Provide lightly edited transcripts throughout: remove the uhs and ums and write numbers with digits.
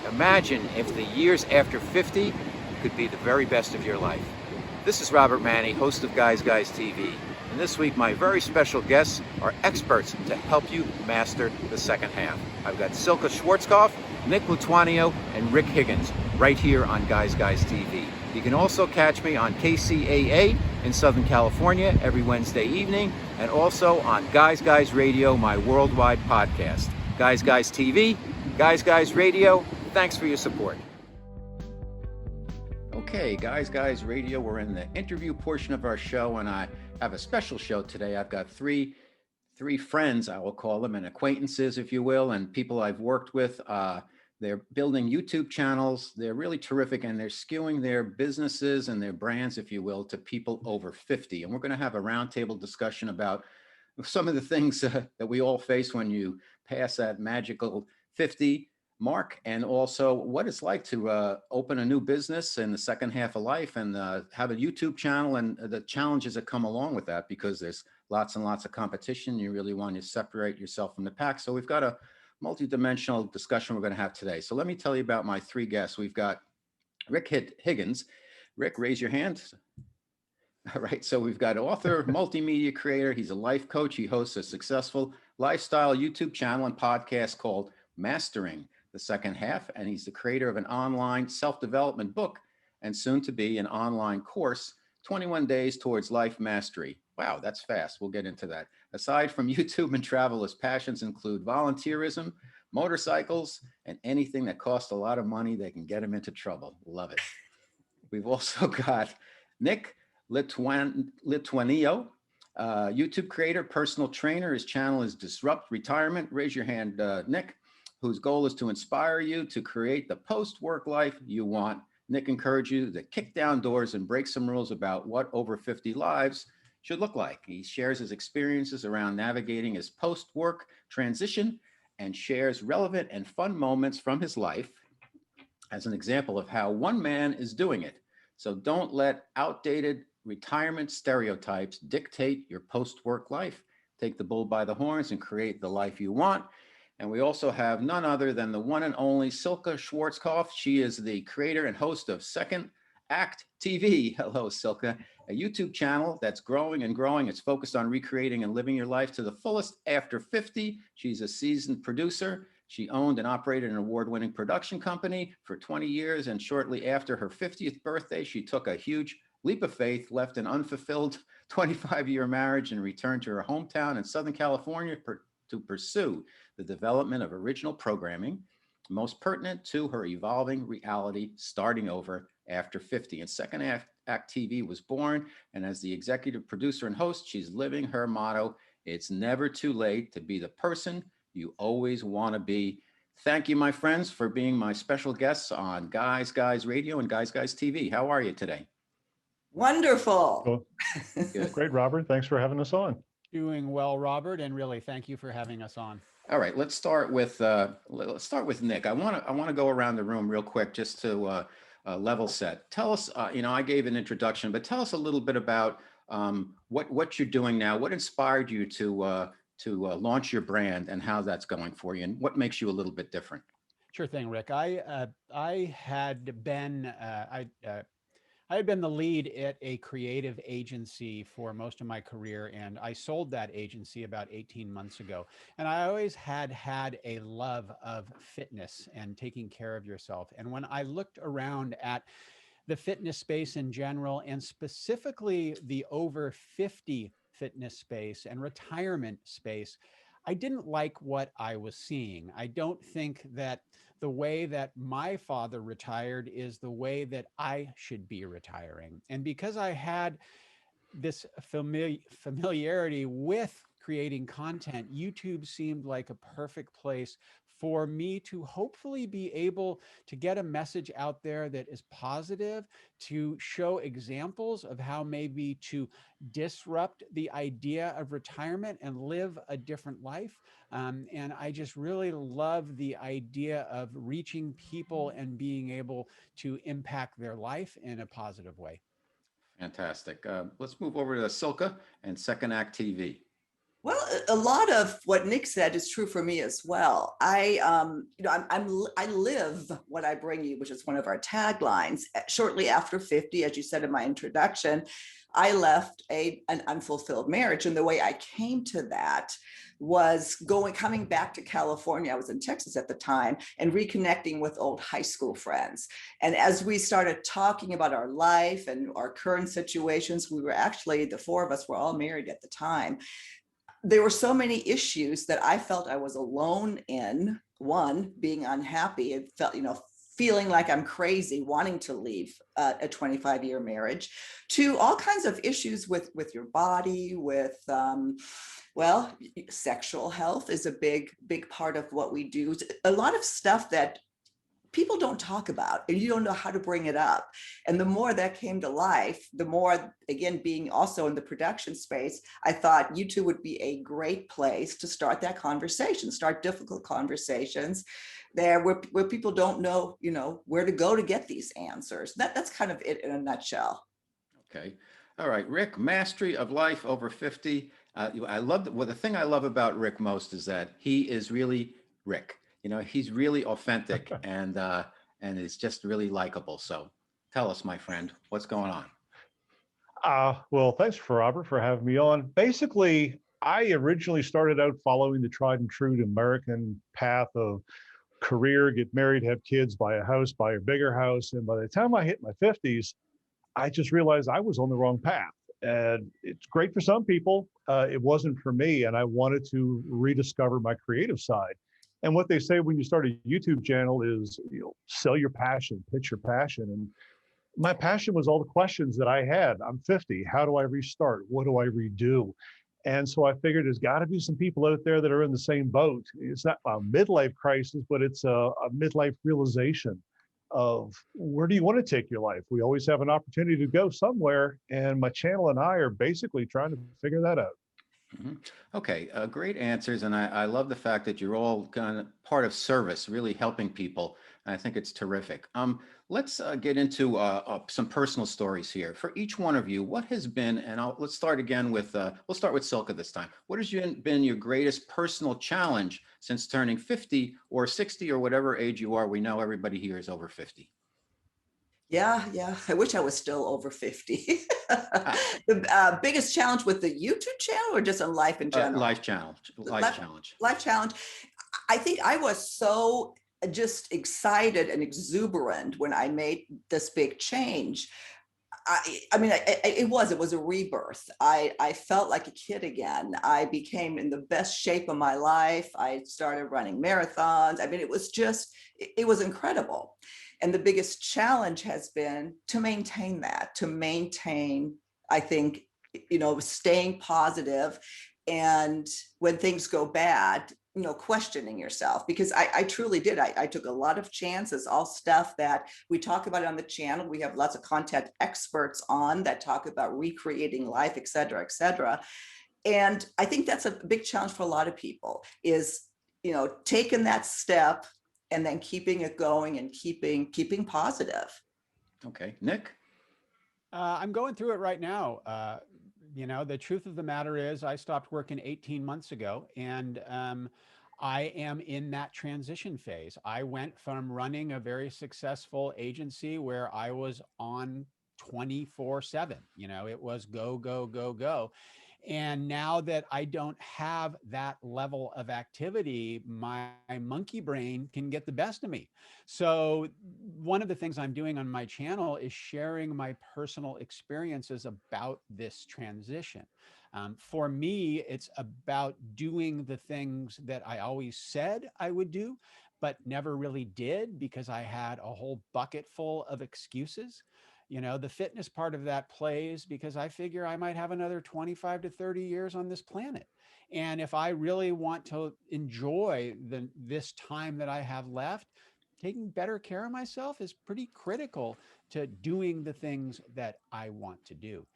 Imagine if the years after 50 could be the very best of your life. This is Robert Manni, host of Guys TV. And this week, my very special guests are experts to help you master the second half. I've got Silke Schwarzkopf, Nick Lituanio, and Rick Higgins right here on Guys TV. You can also catch me on KCAA in Southern California every Wednesday evening, and also on Guys Radio, my worldwide podcast. Guys TV, Guys Radio, thanks for your support. Okay, Guys Radio, we're in the interview portion of our show, and I have a special show today. I've got three friends, I will call them, and acquaintances, if you will, and people I've worked with. They're building YouTube channels. They're really terrific, and they're skewing their businesses and their brands, if you will, to people over 50. And we're going to have a roundtable discussion about some of the things that we all face when you pass that magical 50 mark, and also what it's like to open a new business in the second half of life and have a YouTube channel, and the challenges that come along with that, because there's lots and lots of competition. You really want to separate yourself from the pack. So we've got a multi-dimensional discussion we're going to have today. So let me tell you about my three guests. We've got Rick Higgins. Rick, raise your hand. All right, so we've got author, multimedia creator. He's a life coach. He hosts a successful lifestyle YouTube channel and podcast called Mastering the Second Half, and he's the creator of an online self-development book and soon to be an online course, 21 Days Towards Life Mastery. Wow, that's fast. We'll get into that. Aside from YouTube and travel, his passions include volunteerism, motorcycles, and anything that costs a lot of money that can get him into trouble. Love it. We've also got Nick Lituanio, YouTube creator, personal trainer. His channel is Disrupt Retirement. Raise your hand, Nick, whose goal is to inspire you to create the post-work life you want. Nick encourages you to kick down doors and break some rules about what over 50 lives should look like. He shares his experiences around navigating his post-work transition and shares relevant and fun moments from his life as an example of how one man is doing it. So don't let outdated retirement stereotypes dictate your post-work life. Take the bull by the horns and create the life you want. And we also have none other than the one and only Silke Schwarzkopf. She is the creator and host of Second Act TV. Hello, Silke. A YouTube channel that's growing and growing. It's focused on recreating and living your life to the fullest after 50. She's a seasoned producer. She owned and operated an award-winning production company for 20 years. And shortly after her 50th birthday, she took a huge leap of faith, left an unfulfilled 25-year marriage, and returned to her hometown in Southern California to pursue the development of original programming, most pertinent to her evolving reality, starting over after 50. And Second Act TV was born, and as the executive producer and host, she's living her motto, it's never too late to be the person you always want to be. Thank you, my friends, for being my special guests on Guys Radio and Guys TV. How are you today? Wonderful. Well, great, Robert. Thanks for having us on. Doing well, Robert, and really thank you for having us on. All right, let's start with Nick. I want to go around the room real quick just to level set. Tell us, I gave an introduction, but tell us a little bit about what you're doing now. What inspired you to launch your brand, and how that's going for you, and what makes you a little bit different? Sure thing, Rick. I had been the lead at a creative agency for most of my career, and I sold that agency about 18 months ago. And I always had a love of fitness and taking care of yourself. And when I looked around at the fitness space in general, and specifically the over 50 fitness space and retirement space, I didn't like what I was seeing. I don't think that the way that my father retired is the way that I should be retiring. And because I had this familiarity with creating content, YouTube seemed like a perfect place for me to hopefully be able to get a message out there that is positive, to show examples of how maybe to disrupt the idea of retirement and live a different life. And I just really love the idea of reaching people and being able to impact their life in a positive way. Fantastic. Let's move over to Silke and Second Act TV. Well, a lot of what Nick said is true for me as well. I live what I bring you, which is one of our taglines. Shortly after 50, as you said in my introduction, I left an unfulfilled marriage. And the way I came to that was coming back to California. I was in Texas at the time, and reconnecting with old high school friends. And as we started talking about our life and our current situations, the four of us were all married at the time. There were so many issues that I felt I was alone in. One, being unhappy, it felt, feeling like I'm crazy, wanting to leave a 25-year marriage. Two, all kinds of issues with your body, with sexual health is a big part of what we do. A lot of stuff that people don't talk about, and you don't know how to bring it up. And the more that came to life, the more, again, being also in the production space, I thought YouTube would be a great place to start that conversation, start difficult conversations there where people don't know, where to go to get these answers. That's kind of it in a nutshell. Okay. All right, Rick, mastery of life over 50. The thing I love about Rick most is that he is really Rick. He's really authentic and is just really likable. So tell us, my friend, what's going on? Well, thanks for Robert for having me on. Basically, I originally started out following the tried and true American path of career, get married, have kids, buy a house, buy a bigger house. And by the time I hit my 50s, I just realized I was on the wrong path. And it's great for some people. It wasn't for me. And I wanted to rediscover my creative side. And what they say when you start a YouTube channel is, sell your passion, pitch your passion. And my passion was all the questions that I had. I'm 50. How do I restart? What do I redo? And so I figured there's got to be some people out there that are in the same boat. It's not a midlife crisis, but it's a midlife realization of where do you want to take your life? We always have an opportunity to go somewhere. And my channel and I are basically trying to figure that out. Mhm. Okay, great answers. And I love the fact that you're all kind of part of service, really helping people. And I think it's terrific. Let's get into some personal stories here. For each one of you, what has been, and let's start again with, we'll start with Silke this time. What has been your greatest personal challenge since turning 50 or 60 or whatever age you are? We know everybody here is over 50. Yeah. I wish I was still over 50. The biggest challenge with the YouTube channel, or just in life in general? Life challenge. Life challenge. I think I was so just excited and exuberant when I made this big change. It was a rebirth. I felt like a kid again. I became in the best shape of my life. I started running marathons. It was incredible. And the biggest challenge has been to maintain that, I think, staying positive. And when things go bad, questioning yourself, because I truly did. I took a lot of chances, all stuff that we talk about on the channel. We have lots of content experts on that talk about recreating life, et cetera, et cetera. And I think that's a big challenge for a lot of people is, taking that step and then keeping it going and keeping positive. Okay, Nick? I'm going through it right now. The truth of the matter is I stopped working 18 months ago, and I am in that transition phase. I went from running a very successful agency where I was on 24/7. It was go, go, go, go. And now that I don't have that level of activity, my monkey brain can get the best of me. So one of the things I'm doing on my channel is sharing my personal experiences about this transition. For me, it's about doing the things that I always said I would do, but never really did because I had a whole bucket full of excuses. The fitness part of that plays because I figure I might have another 25 to 30 years on this planet. And if I really want to enjoy this time that I have left, taking better care of myself is pretty critical to doing the things that I want to do.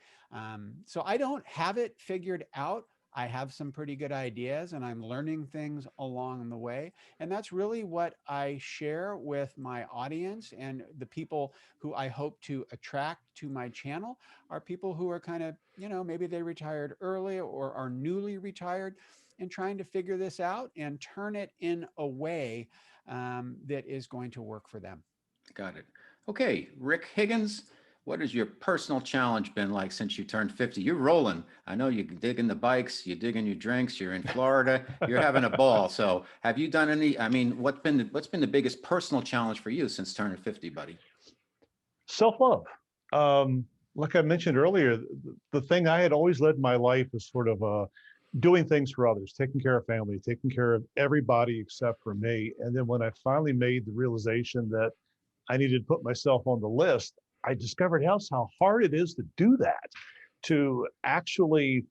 So I don't have it figured out. I have some pretty good ideas and I'm learning things along the way. And that's really what I share with my audience, and the people who I hope to attract to my channel are people who are kind of, maybe they retired early or are newly retired and trying to figure this out and turn it in a way that is going to work for them. Got it. Okay, Rick Higgins, what has your personal challenge been like since you turned 50? You're rolling. I know you're digging the bikes, you're digging your drinks, you're in Florida, you're having a ball. So have you done any, I mean, what's been the biggest personal challenge for you since turning 50, buddy? Self-love. Like I mentioned earlier, the thing I had always led my life is sort of doing things for others, taking care of family, taking care of everybody except for me. And then when I finally made the realization that I needed to put myself on the list, I discovered how hard it is to do that, to actually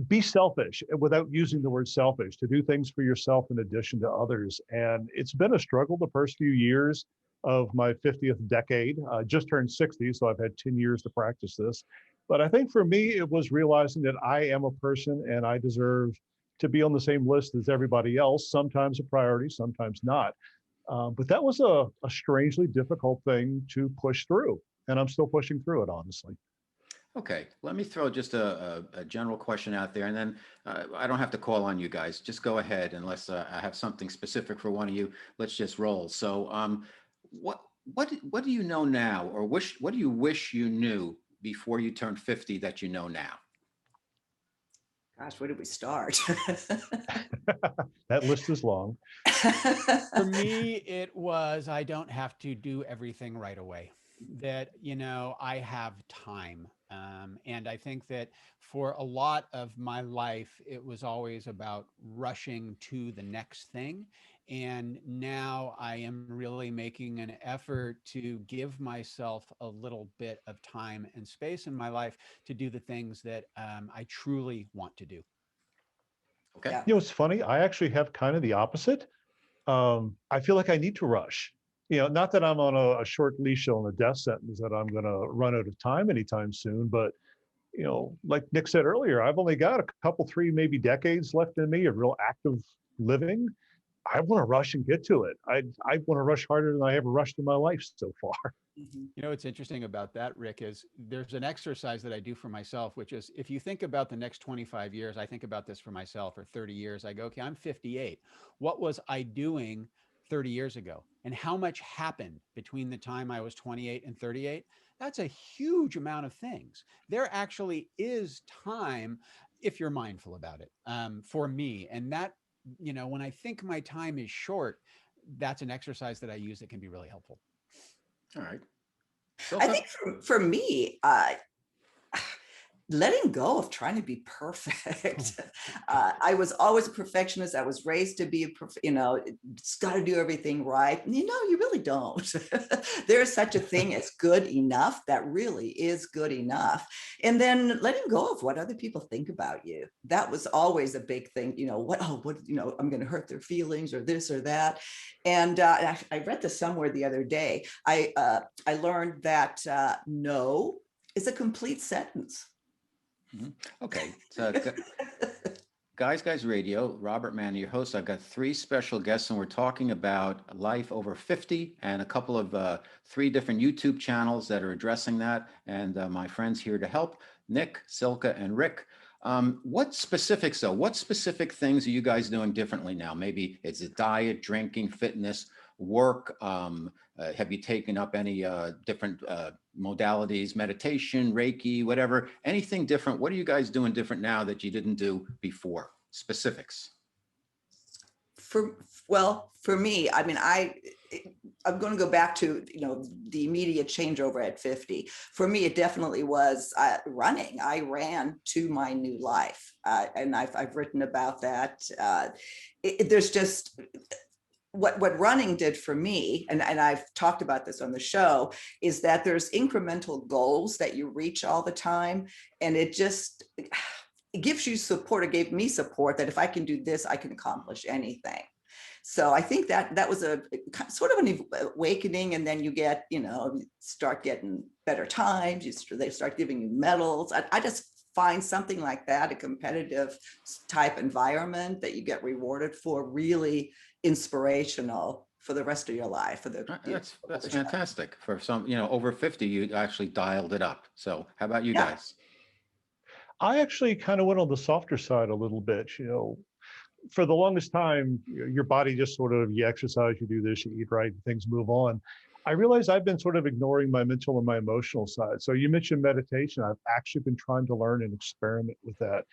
be selfish without using the word selfish, to do things for yourself in addition to others. And it's been a struggle the first few years of my 50th decade. I just turned 60, so I've had 10 years to practice this. But I think for me, it was realizing that I am a person and I deserve to be on the same list as everybody else, sometimes a priority, sometimes not. But that was a strangely difficult thing to push through. And I'm still pushing through it, honestly. Okay, let me throw just a general question out there, and then I don't have to call on you guys. Just go ahead, unless I have something specific for one of you. Let's just roll. So, what do you know now, or what do you wish you knew before you turned 50 that you know now? Gosh, where did we start? That list is long. For me, it was, I don't have to do everything right away. That, I have time. And I think that for a lot of my life, it was always about rushing to the next thing. And now I am really making an effort to give myself a little bit of time and space in my life to do the things that I truly want to do. Okay. Yeah. It's funny. I actually have kind of the opposite. I feel like I need to rush. Not that I'm on a short leash on a death sentence that I'm going to run out of time anytime soon, but like Nick said earlier, I've only got a couple, three, maybe decades left in me of real active living. I want to rush and get to it. I want to rush harder than I ever rushed in my life so far. Mhm. What's interesting about that, Rick, is there's an exercise that I do for myself, which is if you think about the next 25 years, I think about this for myself, or 30 years, I go, okay, I'm 58. What was I doing 30 years ago? And how much happened between the time I was 28 and 38? That's a huge amount of things. There actually is time if you're mindful about it, for me. And that, when I think my time is short, that's an exercise that I use that can be really helpful. All right. I Silke? think for me, letting go of trying to be perfect. I was always a perfectionist. I was raised to be, it's got to do everything right. You really don't. There is such a thing as good enough. That really is good enough. And then letting go of what other people think about you. That was always a big thing. I'm going to hurt their feelings or this or that. And I read this somewhere the other day. I learned that no is a complete sentence. Okay. So, Guys Radio, Robert Manni, your host. I've got three special guests, and we're talking about life over 50 and a couple of three different YouTube channels that are addressing that. And my friends here to help, Nick, Silke, and Rick. What specific things are you guys doing differently now? Maybe it's a diet, drinking, fitness, work. Have you taken up any different modalities, meditation, Reiki, whatever, anything different? What are you guys doing different now that you didn't do before? Specifics. For me, I mean, I'm going to go back to, the immediate changeover at 50. For me, it definitely was running. I ran to my new life. And I've written about that. There's just, what running did for me, and I've talked about this on the show, is that there's incremental goals that you reach all the time. And it gives you support. It gave me support that if I can do this, I can accomplish anything. So I think that was a sort of an awakening. And then you get, start getting better times. They start giving you medals. I just find something like that, a competitive type environment that you get rewarded for, really inspirational for the rest of your life. For the That's fantastic. For some, over 50, you actually dialed it up. So how about you Yeah. guys? I actually kind of went on the softer side a little bit. For the longest time, your body just sort of, you exercise, you do this, you eat right, and things move on. I realize I've been sort of ignoring my mental and my emotional side. So you mentioned meditation. I've actually been trying to learn and experiment with that,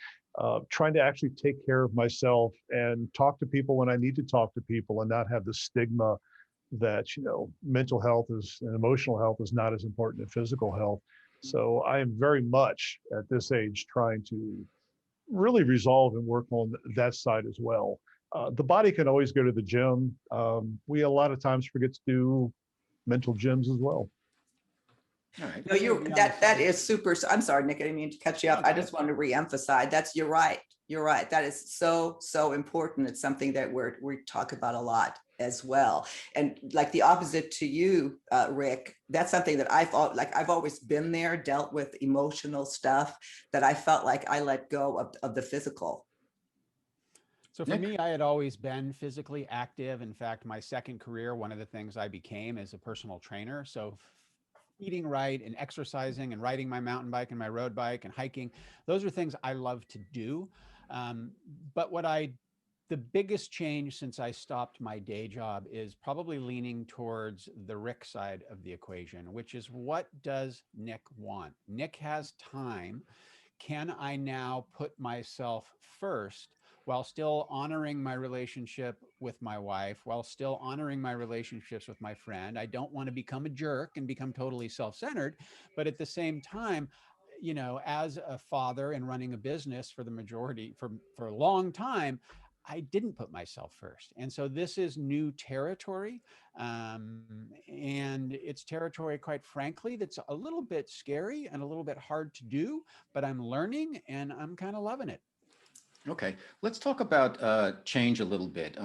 trying to actually take care of myself and talk to people when I need to talk to people and not have the stigma that, mental health is and emotional health is not as important as physical health. So I am very much at this age trying to really resolve and work on that side as well. The body can always go to the gym. We a lot of times forget to do mental gyms as well. All right. No, that is super. I'm sorry, Nick, I didn't mean to cut you off. I just want to reemphasize you're right. You're right. That is so important. It's something that we talk about a lot as well. And like the opposite to you, Rick, that's something that I've always been there, dealt with emotional stuff that I felt like I let go of the physical. So for me, I had always been physically active. In fact, my second career, one of the things I became is a personal trainer. So eating right and exercising and riding my mountain bike and my road bike and hiking, those are things I love to do. But the biggest change since I stopped my day job is probably leaning towards the Rick side of the equation, which is, what does Nick want? Nick has time. Can I now put myself first while still honoring my relationship with my wife, while still honoring my relationships with my friend? I don't want to become a jerk and become totally self-centered, but at the same time, as a father and running a business for a long time, I didn't put myself first. And so this is new territory. And it's territory, quite frankly, that's a little bit scary and a little bit hard to do, but I'm learning and I'm kind of loving it. Okay, let's talk about change a little bit.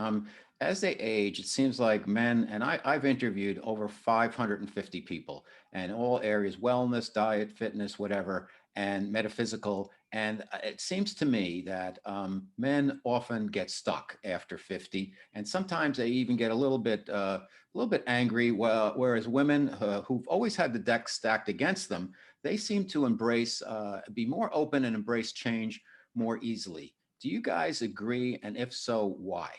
As they age, it seems like men, and I've interviewed over 550 people in all areas, wellness, diet, fitness, whatever, and metaphysical. And it seems to me that men often get stuck after 50, and sometimes they even get a little bit angry. Whereas women who've always had the deck stacked against them, they seem to be more open and embrace change more easily. Do you guys agree? And if so, why?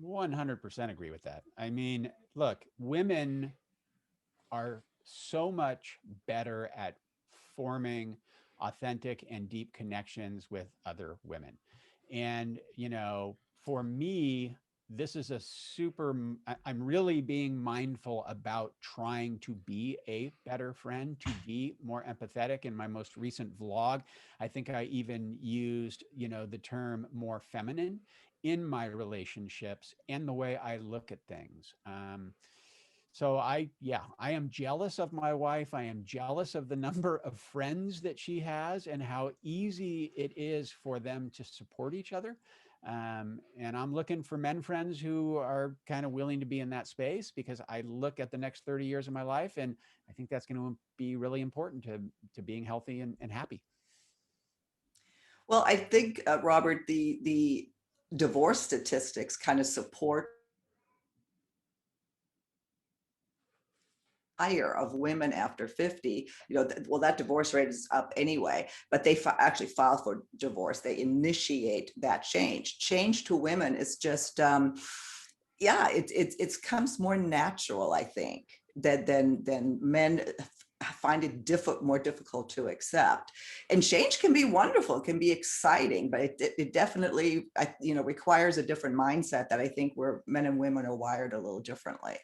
100% agree with that. I mean, look, women are so much better at forming authentic and deep connections with other women. And, for me, this is I'm really being mindful about trying to be a better friend, to be more empathetic. In my most recent vlog, I think I even used, the term more feminine in my relationships and the way I look at things. So I am jealous of my wife. I am jealous of the number of friends that she has and how easy it is for them to support each other. And I'm looking for men friends who are kind of willing to be in that space, because I look at the next 30 years of my life, and I think that's going to be really important to being healthy and happy. Well, I think, Robert, the divorce statistics kind of support higher of women after 50. That divorce rate is up anyway, but they actually file for divorce. They initiate that change. Change to women is just, it comes more natural, I think, than men find it more difficult to accept. And change can be wonderful, can be exciting, but it definitely, requires a different mindset that I think where men and women are wired a little differently.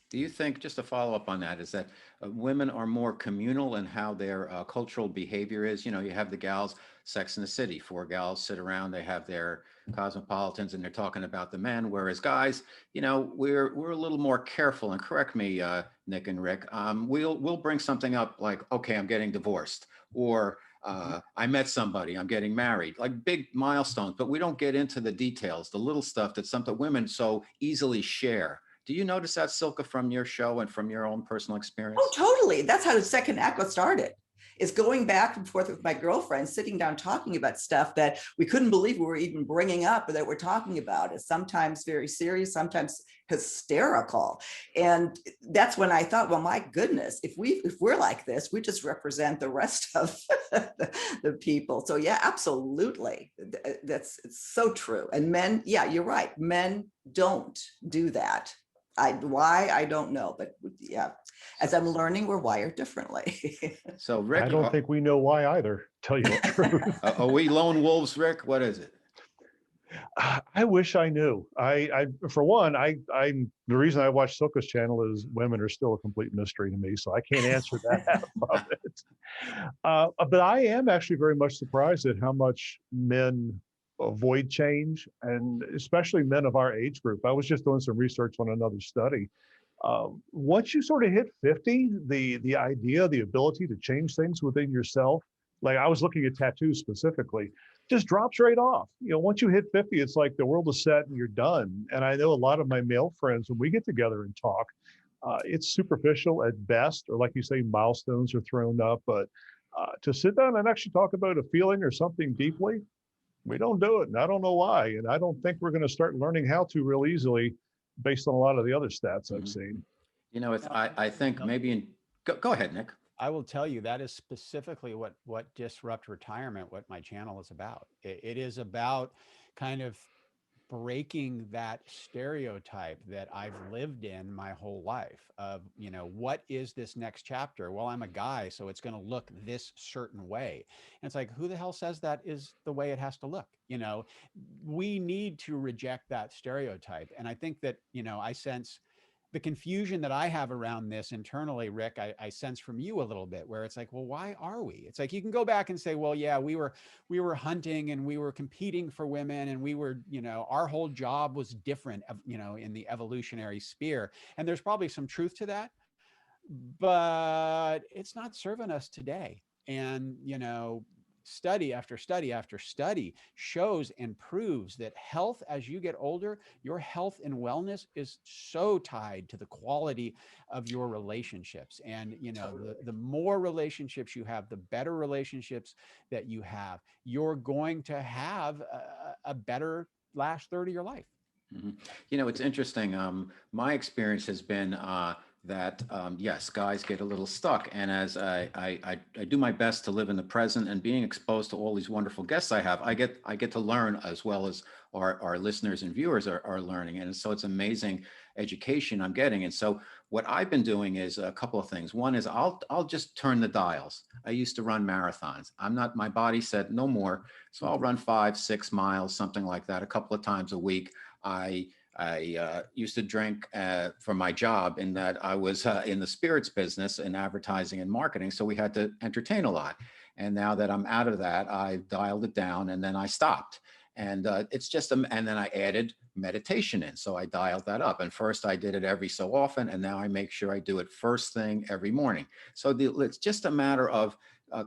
Do you think, just to follow up on that, is that women are more communal in how their cultural behavior is? You have the gals, Sex in the City, 4 gals sit around, they have their cosmopolitans and they're talking about the men, whereas guys, we're a little more careful. And correct me, Nick and Rick, we'll bring something up like, okay, I'm getting divorced, or I met somebody, I'm getting married, like big milestones, but we don't get into the details, the little stuff that some women so easily share. Do you notice that, Silke, from your show and from your own personal experience? Oh, totally. That's how the second act got started. is going back and forth with my girlfriend, sitting down talking about stuff that we couldn't believe we were even bringing up or that we're talking about. It's sometimes very serious, sometimes hysterical. And that's when I thought, well, my goodness, if we're like this, we just represent the rest of the people. So yeah, absolutely. It's so true. And men, yeah, you're right. Men don't do that. Why, I don't know, but yeah, as I'm learning, we're wired differently. So Rick, I don't think we know why either, tell you the truth. are we lone wolves, Rick? What is it? I wish I knew. For one, the reason I watch Silke's channel is women are still a complete mystery to me, so I can't answer that half of it. But I am actually very much surprised at how much men avoid change, and especially men of our age group. I was just doing some research on another study. Once you sort of hit 50, the idea, the ability to change things within yourself, like I was looking at tattoos specifically, just drops right off. Once you hit 50, it's like the world is set and you're done. And I know a lot of my male friends, when we get together and talk, it's superficial at best, or like you say, milestones are thrown up. But to sit down and actually talk about a feeling or something deeply, we don't do it. And I don't know why. And I don't think we're going to start learning how to real easily based on a lot of the other stats I've seen. I think maybe go ahead, Nick. I will tell you that is specifically what Disrupt Retirement, what my channel is about. It is about kind of breaking that stereotype that I've lived in my whole life of, what is this next chapter? Well, I'm a guy, so it's going to look this certain way. And it's like, who the hell says that is the way it has to look? We need to reject that stereotype. And I think that, I sense the confusion that I have around this internally, Rick, I sense from you a little bit, where it's like, well, why are we? It's like, you can go back and say, well, yeah, we were hunting and we were competing for women, and we were, our whole job was different, in the evolutionary sphere. And there's probably some truth to that, but it's not serving us today. And, study after study after study shows and proves that health, as you get older, your health and wellness is so tied to the quality of your relationships. And the more relationships you have, the better relationships that you have, you're going to have a better last third of your life. It's interesting. My experience has been that yes, guys get a little stuck, and as I do my best to live in the present, and being exposed to all these wonderful guests I have, I get to learn, as well as our listeners and viewers are learning, and so it's amazing education I'm getting. And so what I've been doing is a couple of things. One is I'll just turn the dials. I used to run marathons. My body said no more, so I'll run 5-6 miles, something like that, a couple of times a week. I used to drink for my job, in that I was in the spirits business in advertising and marketing. So we had to entertain a lot. And now that I'm out of that, I've dialed it down, and then I stopped. And it's just, and then I added meditation in. So I dialed that up. And first I did it every so often. And now I make sure I do it first thing every morning. So it's just a matter of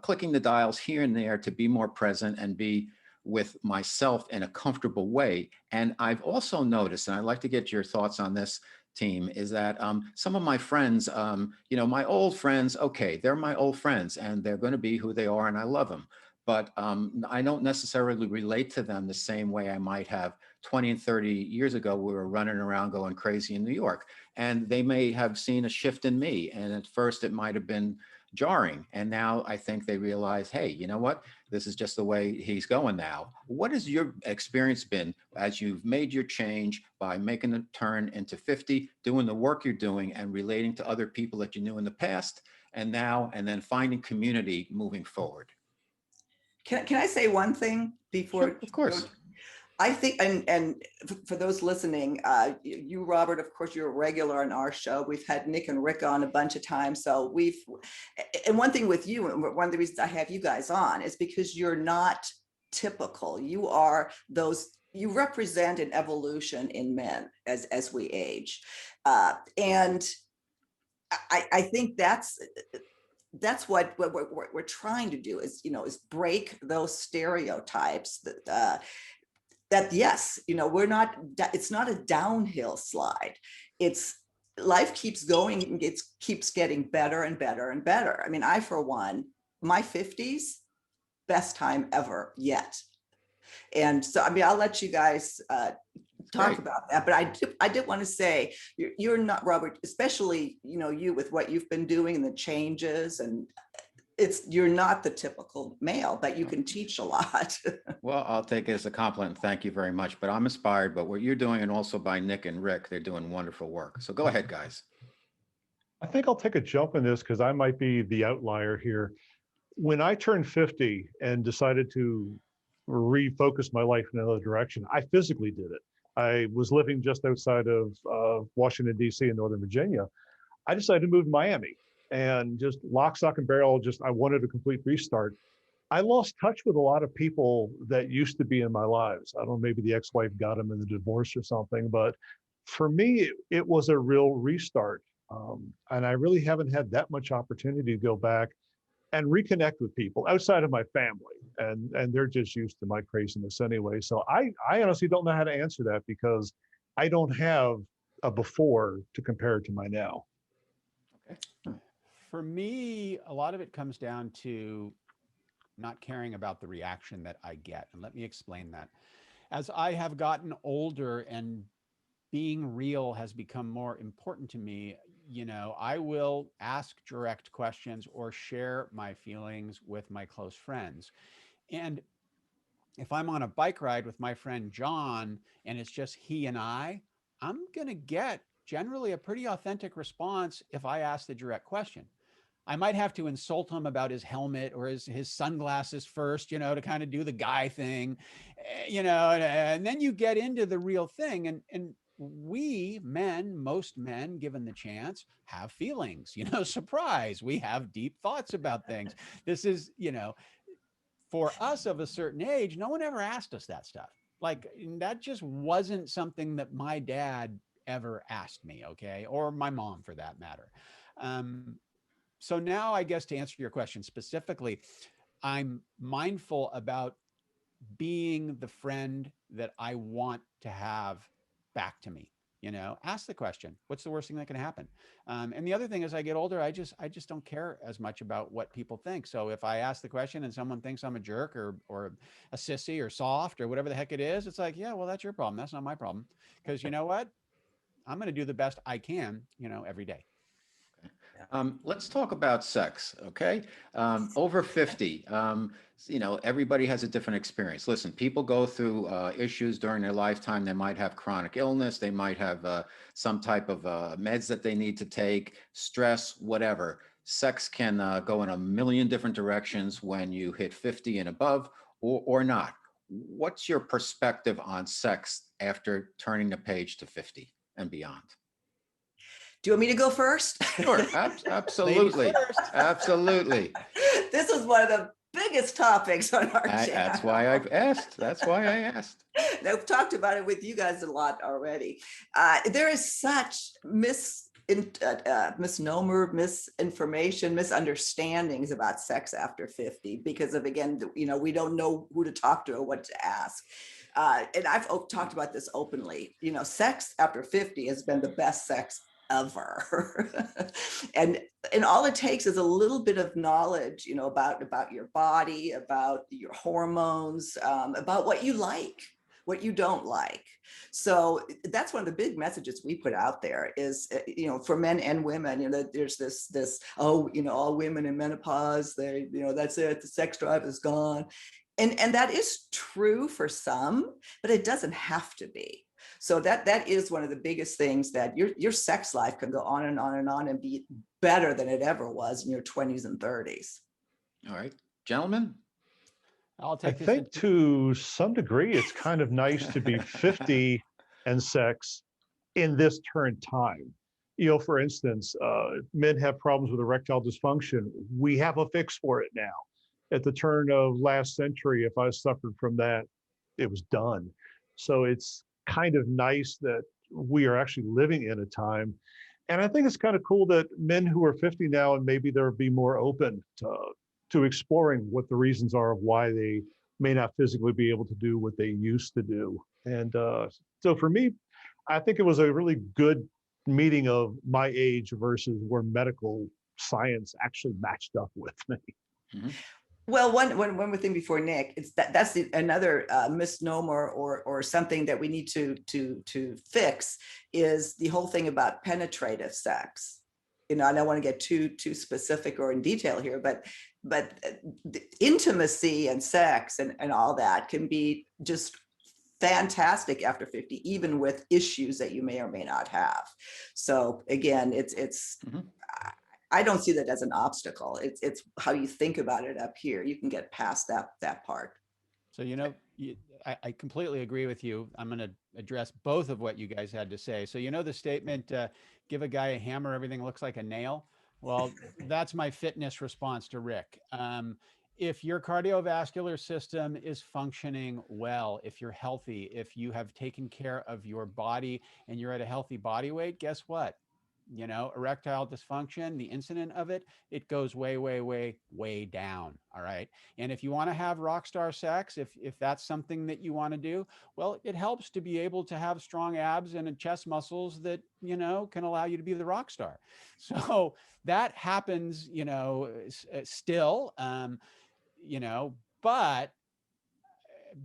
clicking the dials here and there to be more present and be with myself in a comfortable way. And I've also noticed, and I'd like to get your thoughts on this, team, is that some of my friends, my old friends, okay, they're my old friends and they're going to be who they are, and I love them. But I don't necessarily relate to them the same way I might have 20 and 30 years ago. We were running around going crazy in New York, and they may have seen a shift in me. And at first it might have been jarring. And now I think they realize, hey, you know what? This is just the way he's going now. What has your experience been as you've made your change by making the turn into 50, doing the work you're doing and relating to other people that you knew in the past and now, and then finding community moving forward? Can I say one thing before? Sure, of course. I think, and for those listening, you, Robert, of course, you're a regular on our show. We've had Nick and Rick on a bunch of times. So and one thing with you, and one of the reasons I have you guys on, is because you're not typical. You represent an evolution in men as we age. And I think that's what we're trying to do is break those stereotypes that yes, it's not a downhill slide. Life keeps going, it keeps getting better and better and better. I mean, I, for one, my 50s, best time ever yet. And so, I mean, I'll let you guys talk Great. about that, but I did want to say you're not, Robert, especially, you know, you with what you've been doing and the changes, and you're not the typical male, but you can teach a lot. Well, I'll take it as a compliment. Thank you very much. But I'm inspired by what you're doing, and also by Nick and Rick. They're doing wonderful work. So go ahead, guys. I think I'll take a jump in this because I might be the outlier here. When I turned 50 and decided to refocus my life in another direction, I physically did it. I was living just outside of Washington, D.C. in Northern Virginia. I decided to move to Miami, and just lock, stock, and barrel, I wanted a complete restart. I lost touch with a lot of people that used to be in my lives. I don't know, maybe the ex-wife got them in the divorce or something, but for me, it was a real restart. And I really haven't had that much opportunity to go back and reconnect with people outside of my family. And they're just used to my craziness anyway. So I honestly don't know how to answer that, because I don't have a before to compare it to my now. Okay. For me, a lot of it comes down to not caring about the reaction that I get. And let me explain that. As I have gotten older and being real has become more important to me, you know, I will ask direct questions or share my feelings with my close friends. And if I'm on a bike ride with my friend John and it's just he and I'm going to get generally a pretty authentic response if I ask the direct question. I might have to insult him about his helmet or his sunglasses first, you know, to kind of do the guy thing, you know, and then you get into the real thing. And we men, most men, given the chance, have feelings, you know, surprise. We have deep thoughts about things. This is, you know, for us of a certain age, no one ever asked us that stuff. Like, that just wasn't something that my dad ever asked me, okay, or my mom for that matter. So now, I guess, to answer your question specifically, I'm mindful about being the friend that I want to have back to me. You know, ask the question, what's the worst thing that can happen? And the other thing, as I get older, I just don't care as much about what people think. So if I ask the question and someone thinks I'm a jerk or a sissy or soft or whatever the heck it is, it's like, yeah, well, that's your problem. That's not my problem. Because you know what? I'm going to do the best I can, you know, every day. Let's talk about sex, okay? Over 50, you know, everybody has a different experience. Listen, people go through issues during their lifetime. They might have chronic illness. They might have some type of meds that they need to take, stress, whatever. Sex can go in a million different directions when you hit 50 and above, or not. What's your perspective on sex after turning the page to 50 and beyond? Do you want me to go first? Sure, absolutely, absolutely. This is one of the biggest topics on our channel. That's why I've asked. That's why I asked. I've talked about it with you guys a lot already. There is such misnomer, misinformation, misunderstandings about sex after 50 because of, again, you know, we don't know who to talk to or what to ask. And I've talked about this openly. You know, sex after 50 has been the best sex ever. and all it takes is a little bit of knowledge, you know, about your body, about your hormones, about what you like, what you don't like. So that's one of the big messages we put out there is, you know, for men and women, you know, there's this, oh, you know, all women in menopause, they, you know, that's it, the sex drive is gone. And that is true for some, but it doesn't have to be. So that is one of the biggest things, that your sex life can go on and on and on and be better than it ever was in your 20s and 30s. All right, gentlemen. I'll I take this. think to some degree, it's kind of nice to be 50 and sex in this current time. You know, for instance, men have problems with erectile dysfunction. We have a fix for it now. At the turn of last century, if I suffered from that, it was done. So it's kind of nice that we are actually living in a time. And I think it's kind of cool that men who are 50 now, and maybe they'll be more open to exploring what the reasons are of why they may not physically be able to do what they used to do. And so for me, I think it was a really good meeting of my age versus where medical science actually matched up with me. Mhm. Well, one more thing before Nick, it's that's another misnomer or something that we need to fix is the whole thing about penetrative sex. You know, I don't want to get too specific or in detail here, but the intimacy and sex and all that can be just fantastic after 50, even with issues that you may or may not have. So again, it's Mhm. I don't see that as an obstacle. It's how you think about it up here. You can get past that part. So, I completely agree with you. I'm going to address both of what you guys had to say. So, the statement, give a guy a hammer, everything looks like a nail. Well, that's my fitness response to Rick. If your cardiovascular system is functioning well, if you're healthy, if you have taken care of your body and you're at a healthy body weight, guess what? Erectile dysfunction, the incident of it, it goes way, way, way, way down. All right. And if you want to have rock star sex, if that's something that you want to do, well, it helps to be able to have strong abs and chest muscles that, can allow you to be the rock star. So that happens, still, but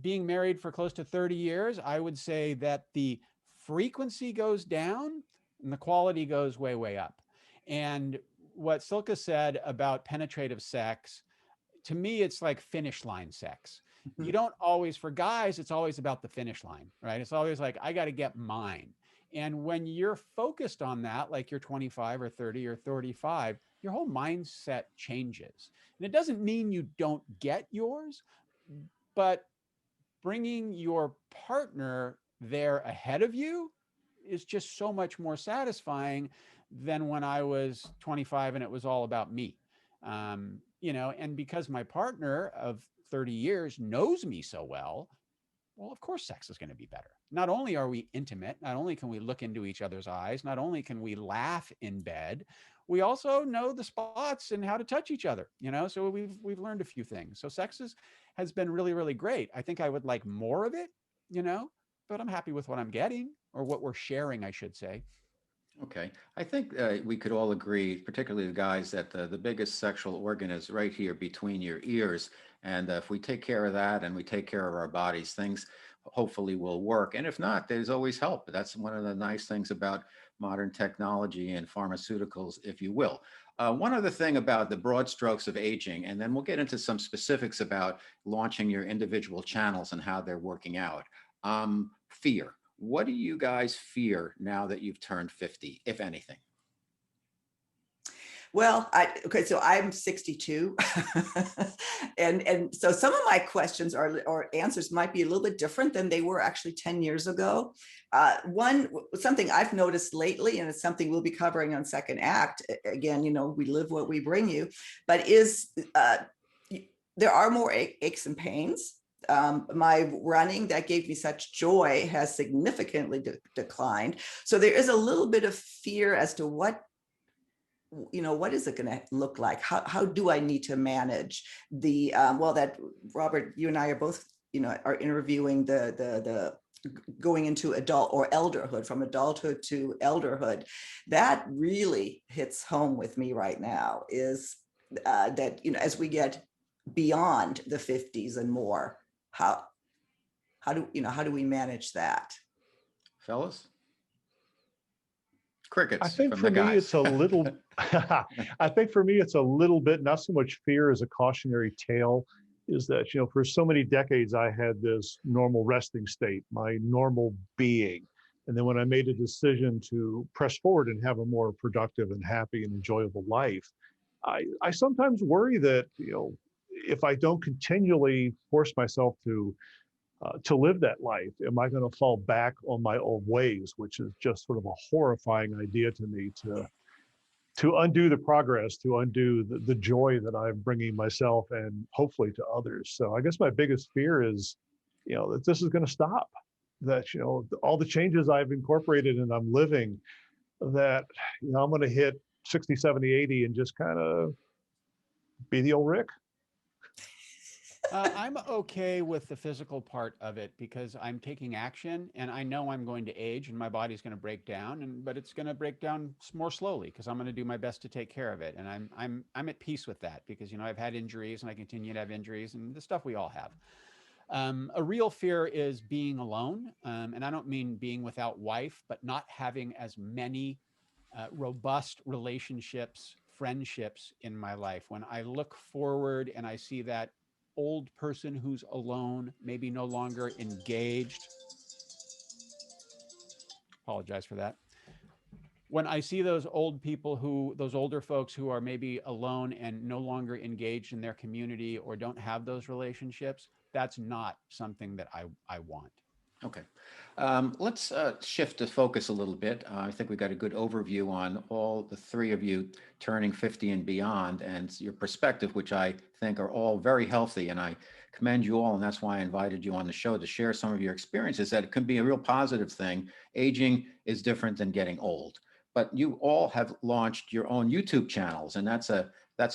being married for close to 30 years, I would say that the frequency goes down and the quality goes way, way up. And what Silke said about penetrative sex, to me, it's like finish line sex. You don't always, for guys, it's always about the finish line, right? It's always like, I got to get mine. And when you're focused on that, like you're 25 or 30 or 35, your whole mindset changes. And it doesn't mean you don't get yours, but bringing your partner there ahead of you is just so much more satisfying than when I was 25 and it was all about me. And because my partner of 30 years knows me so well, well, of course, sex is going to be better. Not only are we intimate, not only can we look into each other's eyes, not only can we laugh in bed, we also know the spots and how to touch each other. So we've learned a few things. So has been really, really great. I think I would like more of it, but I'm happy with what I'm getting, or what we're sharing, I should say. Okay. I think we could all agree, particularly the guys, that the biggest sexual organ is right here between your ears. And if we take care of that and we take care of our bodies, things hopefully will work. And if not, there's always help. That's one of the nice things about modern technology and pharmaceuticals, if you will. One other thing about the broad strokes of aging, and then we'll get into some specifics about launching your individual channels and how they're working out. Fear. What do you guys fear now that you've turned 50, if anything? Well, okay, so I'm 62, and so some of my questions or answers might be a little bit different than they were actually 10 years ago. Something I've noticed lately, and it's something we'll be covering on Second Act. Again, we live what we bring you, but there are more aches and pains. My running that gave me such joy has significantly declined. So there is a little bit of fear as to what is it going to look like? How do I need to manage the, that Robert, you and I are both, are interviewing the going into adult or elderhood, from adulthood to elderhood. That really hits home with me right now, is that, as we get beyond the 50s and more, how do we manage that? Fellas? Crickets I think from for the me, guys. it's a little, I think for me, it's a little bit, not so much fear as a cautionary tale, is that, for so many decades, I had this normal resting state, my normal being. And then when I made a decision to press forward and have a more productive and happy and enjoyable life, I sometimes worry that, if I don't continually force myself to live that life, am I going to fall back on my old ways, which is just sort of a horrifying idea to me, to undo the progress, to undo the joy that I'm bringing myself and hopefully to others. So I guess my biggest fear is, that this is going to stop, that, all the changes I've incorporated and I'm living, that, I'm going to hit 60, 70, 80 and just kind of be the old Rick. I'm okay with the physical part of it because I'm taking action and I know I'm going to age and my body's going to break down, but it's going to break down more slowly because I'm going to do my best to take care of it. And I'm at peace with that because, I've had injuries and I continue to have injuries and the stuff we all have. A real fear is being alone. And I don't mean being without wife, but not having as many robust relationships, friendships in my life. When I look forward and I see that old person who's alone, maybe no longer engaged, apologize for that. When I see those old people those older folks who are maybe alone and no longer engaged in their community or don't have those relationships, that's not something that I want. Okay. Let's shift the focus a little bit. I think we got a good overview on all the three of you turning 50 and beyond, and your perspective, which I think are all very healthy. And I commend you all, and that's why I invited you on the show to share some of your experiences, that it can be a real positive thing. Aging is different than getting old. But you all have launched your own YouTube channels, and that's a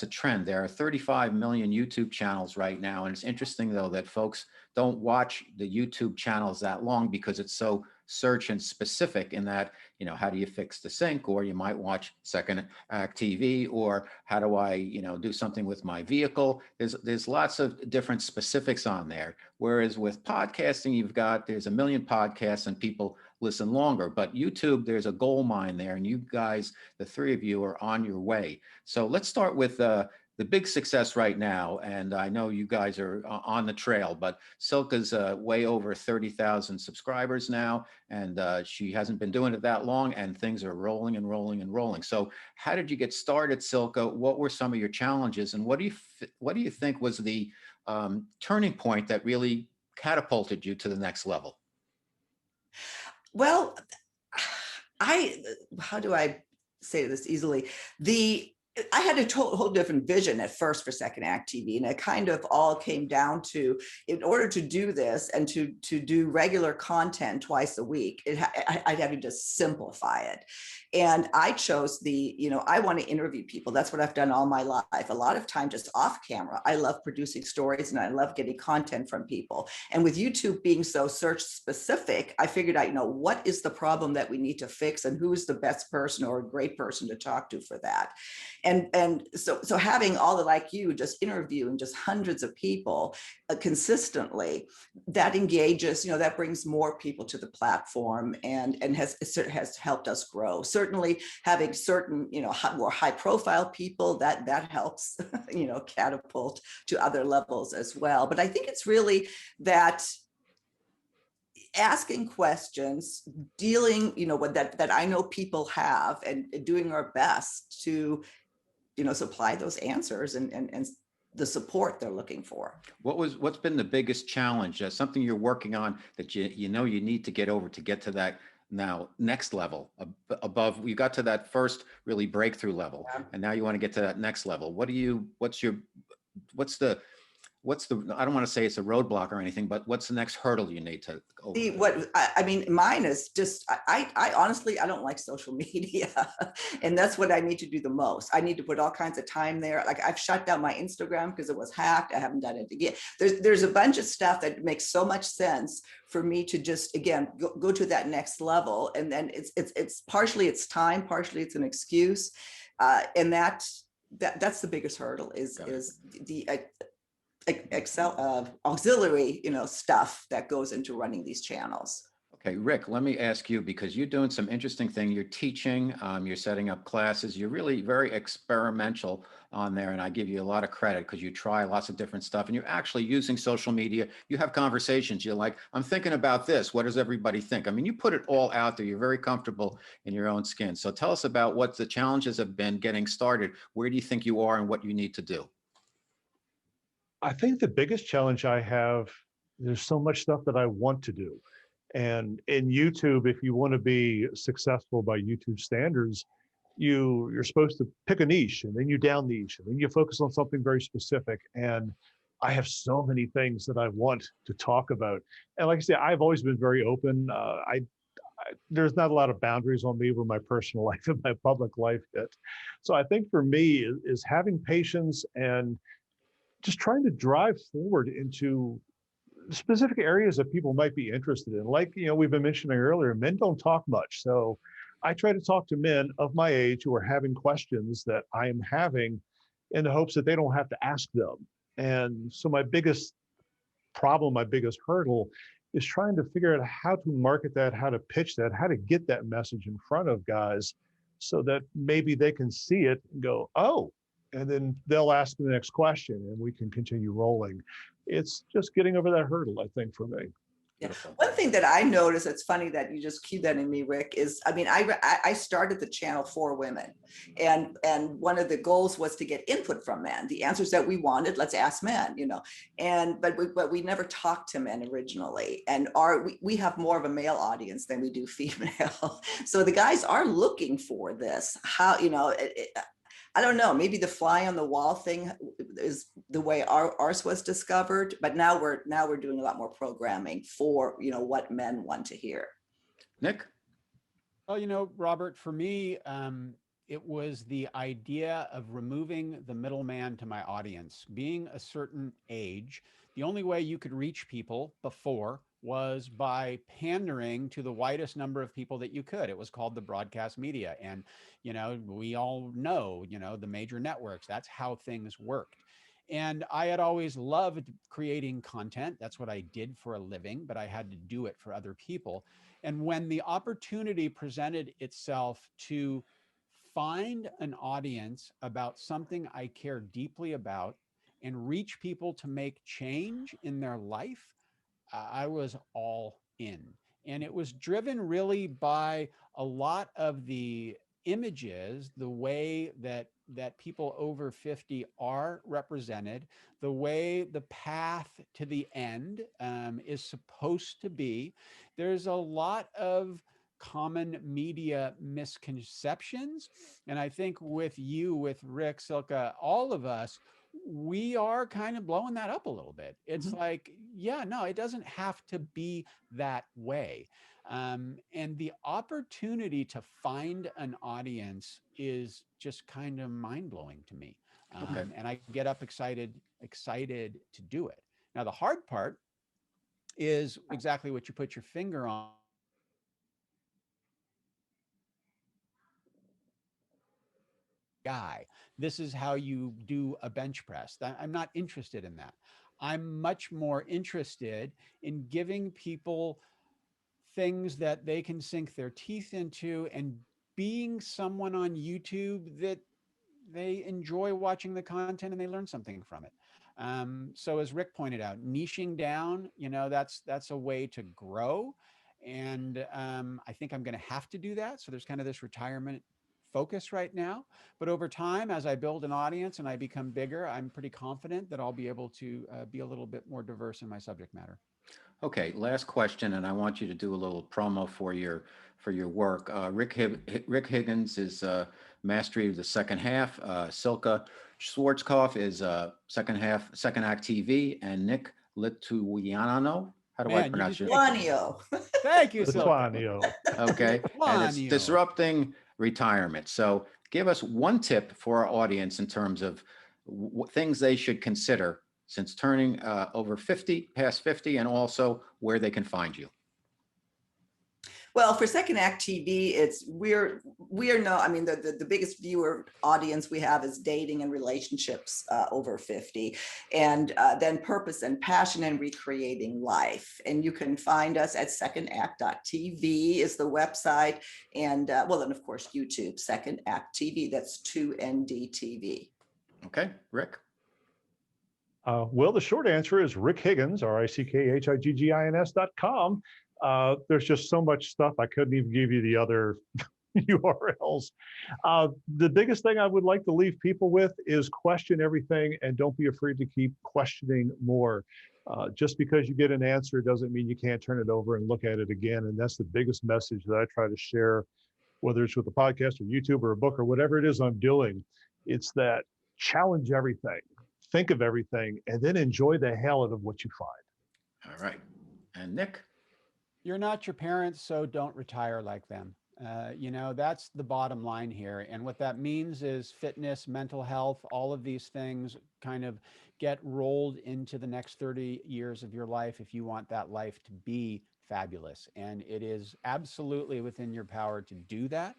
trend. There are 35 million YouTube channels right now. And it's interesting, though, that folks don't watch the YouTube channels that long because it's so search and specific in that, how do you fix the sink? Or you might watch Second Act TV, or how do I, do something with my vehicle? There's lots of different specifics on there. Whereas with podcasting, there's a million podcasts and people listen longer. But YouTube, there's a gold mine there, and you guys, the three of you, are on your way. So let's start with the big success right now, and I know you guys are on the trail, but Silke's way over 30,000 subscribers now, and she hasn't been doing it that long, and things are rolling and rolling and rolling. So how did you get started, Silke? What were some of your challenges, and what do you think was the turning point that really catapulted you to the next level? Well, how do I say this easily? I had a whole different vision at first for Second Act TV, and it kind of all came down to, in order to do this and to do regular content twice a week, I'd have to just simplify it. And I chose I want to interview people. That's what I've done all my life. A lot of time just off camera. I love producing stories and I love getting content from people. And with YouTube being so search specific, I figured out, what is the problem that we need to fix and who's the best person or a great person to talk to for that. And so having all the, like you, just interviewing just hundreds of people consistently, that engages, that brings more people to the platform and has helped us grow. Certainly having certain, more high profile people, that helps, catapult to other levels as well. But I think it's really that asking questions, dealing, with that I know people have, and doing our best to supply those answers and the support they're looking for. What's been the biggest challenge? Something you're working on that you need to get over to get to that now next level above. You got to that first really breakthrough level, and now you want to get to that next level. What's the, I don't want to say it's a roadblock or anything, but what's the next hurdle you need to overcome? Mine is just, I honestly, I don't like social media. And that's what I need to do the most. I need to put all kinds of time there. Like, I've shut down my Instagram because it was hacked. I haven't done it again. There's a bunch of stuff that makes so much sense for me to just, again, go to that next level. And then it's partially it's time, partially it's an excuse. And that's the biggest hurdle is the auxiliary, stuff that goes into running these channels. Okay, Rick, let me ask you, because you're doing some interesting thing. You're teaching, you're setting up classes. You're really very experimental on there, and I give you a lot of credit because you try lots of different stuff, and you're actually using social media. You have conversations. You're like, I'm thinking about this. What does everybody think? I mean, you put it all out there. You're very comfortable in your own skin. So tell us about what the challenges have been getting started. Where do you think you are and what you need to do? I think the biggest challenge I have, there's so much stuff that I want to do. And in YouTube, if you want to be successful by YouTube standards, you're supposed to pick a niche, and then you down niche, and then you focus on something very specific. And I have so many things that I want to talk about. And like I said, I've always been very open. There's not a lot of boundaries on me where my personal life and my public life fit. So I think for me is having patience and just trying to drive forward into specific areas that people might be interested in. Like, we've been mentioning earlier, men don't talk much. So I try to talk to men of my age who are having questions that I am having in the hopes that they don't have to ask them. And so my biggest problem, my biggest hurdle is trying to figure out how to market that, how to pitch that, how to get that message in front of guys so that maybe they can see it and go, oh, and then they'll ask the next question and we can continue rolling. It's just getting over that hurdle, I think, for me. Yeah. One thing that I noticed, it's funny that you just cued that in me, Rick, is, I mean, I started the channel for women, and one of the goals was to get input from men, the answers that we wanted, let's ask men, but we never talked to men originally, and we have more of a male audience than we do female. So the guys are looking for this, how, I don't know, maybe the fly on the wall thing is the way ours was discovered, but now we're doing a lot more programming for, what men want to hear. Nick? Well, Robert, for me, it was the idea of removing the middleman to my audience. Being a certain age, the only way you could reach people before was by pandering to the widest number of people that you could. It was called the broadcast media. And, we all know, the major networks, that's how things worked. And I had always loved creating content. That's what I did for a living, but I had to do it for other people. And when the opportunity presented itself to find an audience about something I care deeply about and reach people to make change in their life, I was all in. And it was driven really by a lot of the images, the way that people over 50 are represented, the way the path to the end is supposed to be. There's a lot of common media misconceptions. And I think with you, with Rick, Silke, all of us, we are kind of blowing that up a little bit. It's like, yeah, no, it doesn't have to be that way. And the opportunity to find an audience is just kind of mind-blowing to me. And I get up excited to do it. Now, the hard part is exactly what you put your finger on. Guy, this is how you do a bench press. I'm not interested in that. I'm much more interested in giving people things that they can sink their teeth into and being someone on YouTube that they enjoy watching the content and they learn something from it. So as Rick pointed out, niching down, that's a way to grow. And I think I'm going to have to do that. So there's kind of this retirement focus right now, but over time, as I build an audience and I become bigger, I'm pretty confident that I'll be able to be a little bit more diverse in my subject matter. Okay, last question, and I want you to do a little promo for your work. Rick Higgins is mastery of the second half. Silke Schwarzkopf is second act TV, and Nick Lituanio. How do I pronounce it? Lituanio. Thank you, Silke. Lituanio. Okay, and it's disrupting retirement. So give us one tip for our audience in terms of things they should consider since turning over 50, past 50, and also where they can find you. Well, for Second Act TV, we're no, I mean, the biggest viewer audience we have is dating and relationships over 50, and then purpose and passion and recreating life. And you can find us at secondact.tv is the website. And well, then of course, YouTube, Second Act TV, that's 2NDTV. Okay, Rick? Well, the short answer is Rick Higgins, RickHiggins.com. There's just so much stuff. I couldn't even give you the other URLs. The biggest thing I would like to leave people with is question everything and don't be afraid to keep questioning more. Just because you get an answer doesn't mean you can't turn it over and look at it again. And that's the biggest message that I try to share, whether it's with a podcast or YouTube or a book or whatever it is I'm doing. It's that challenge everything, think of everything, and then enjoy the hell out of what you find. All right. And Nick? You're not your parents, so don't retire like them. You know, that's the bottom line here. And what that means is fitness, mental health, all of these things kind of get rolled into the next 30 years of your life if you want that life to be fabulous. And it is absolutely within your power to do that.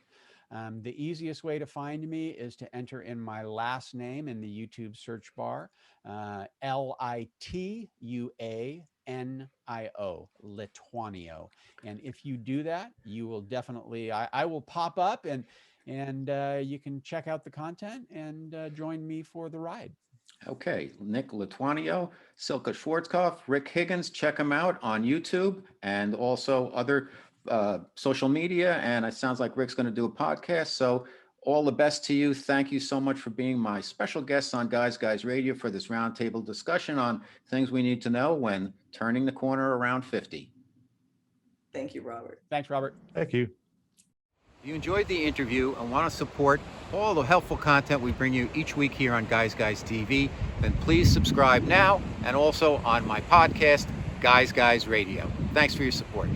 The easiest way to find me is to enter in my last name in the YouTube search bar, Lituanio, Lituanio. And if you do that, you will definitely, I will pop up and you can check out the content and join me for the ride. Okay, Nick Lituanio, Silke Schwarzkopf, Rick Higgins, check them out on YouTube and also other social media. And it sounds like Rick's going to do a podcast. So all the best to you. Thank you so much for being my special guest on Guys Radio for this roundtable discussion on things we need to know when turning the corner around 50. Thank you, Robert. Thanks, Robert. Thank you. If you enjoyed the interview and want to support all the helpful content we bring you each week here on Guys TV, then please subscribe now and also on my podcast, Guys Radio. Thanks for your support.